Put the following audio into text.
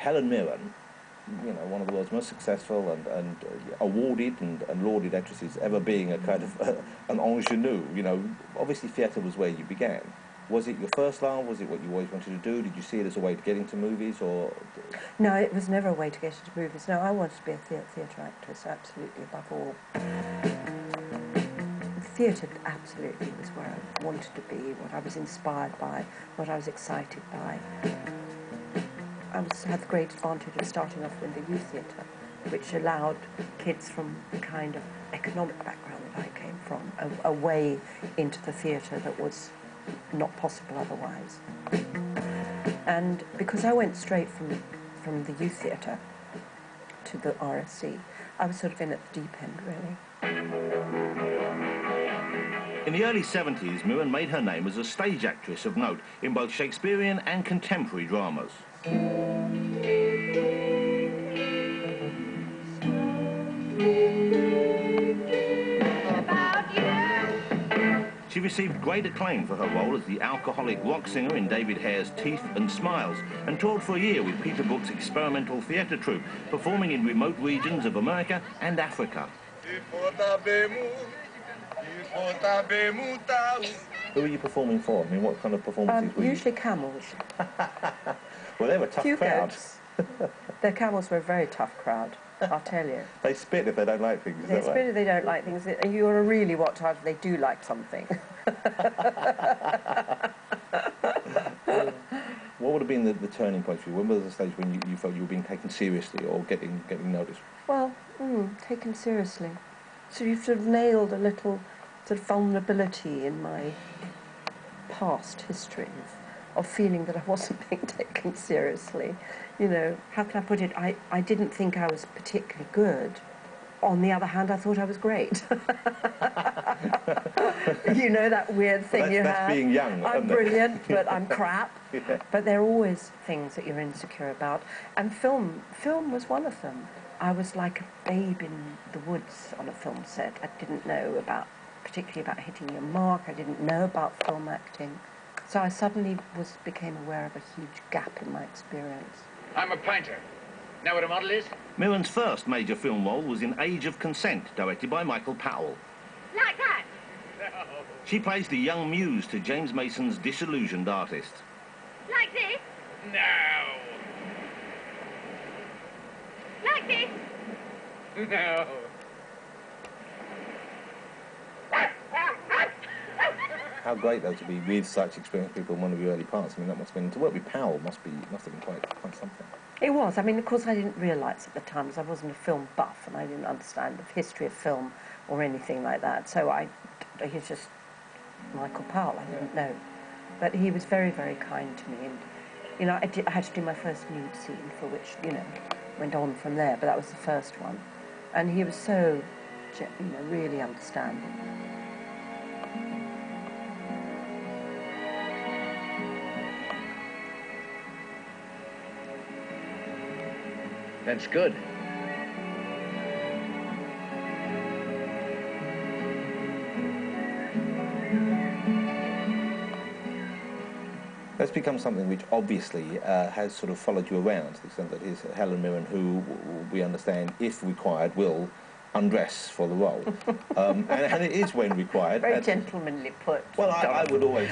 Helen Mirren, you know, one of the world's most successful and awarded and lauded actresses, ever being a kind of an ingenue, you know, obviously theatre was where you began. Was it your first love? Was it what you always wanted to do? Did you see it as a way to get into movies, or...? No, it was never a way to get into movies. No, I wanted to be a theatre actress, absolutely, above all. Theatre absolutely was where I wanted to be, what I was inspired by, what I was excited by. I had the great advantage of starting off in the youth theatre, which allowed kids from the kind of economic background that I came from a way into the theatre that was not possible otherwise. And because I went straight from the youth theatre to the RSC, I was sort of in at the deep end, really. In the early 70s, Mirren made her name as a stage actress of note in both Shakespearean and contemporary dramas. She received great acclaim for her role as the alcoholic rock singer in David Hare's Teeth and Smiles, and toured for a year with Peter Brook's experimental theatre troupe, performing in remote regions of America and Africa. Who are you performing for? I mean, what kind of performances were you? Usually camels. Well, they were a tough crowd. The camels were a very tough crowd, I'll tell you. They spit if they don't like things, is that right? They spit if they don't like things. You want to really watch out if they do like something. What would have been the turning point for you? When was the stage when you felt you were being taken seriously or getting noticed? Well, taken seriously. So you've sort of nailed a little sort of vulnerability in my past history of feeling that I wasn't being taken seriously. You know, how can I put it? I didn't think I was particularly good. On the other hand, I thought I was great. You know, that weird thing well, you have. That's being young. I'm brilliant, but I'm crap. Yeah. But there are always things that you're insecure about. And film was one of them. I was like a babe in the woods on a film set. I didn't know particularly about hitting your mark. I didn't know about film acting. So I suddenly became aware of a huge gap in my experience. I'm a painter. Know what a model is? Mirren's first major film role was in Age of Consent, directed by Michael Powell. Like that? No. She plays the young muse to James Mason's disillusioned artist. Like this? No. Like this? No. How great though to be with such experienced people in one of your early parts. I mean, that must have been, to work with Powell must have been quite something. It was. I mean, of course, I didn't realise at the time, because I wasn't a film buff and I didn't understand the history of film or anything like that. So he's just Michael Powell. I didn't know, but he was very, very kind to me. And you know, I had to do my first nude scene, for which went on from there. But that was the first one, and he was so, really understanding. That's good. That's become something which obviously has sort of followed you around, to the extent that is Helen Mirren, who we understand, if required, will undress for the role. And it is when required. Very gentlemanly put. Well, I would always...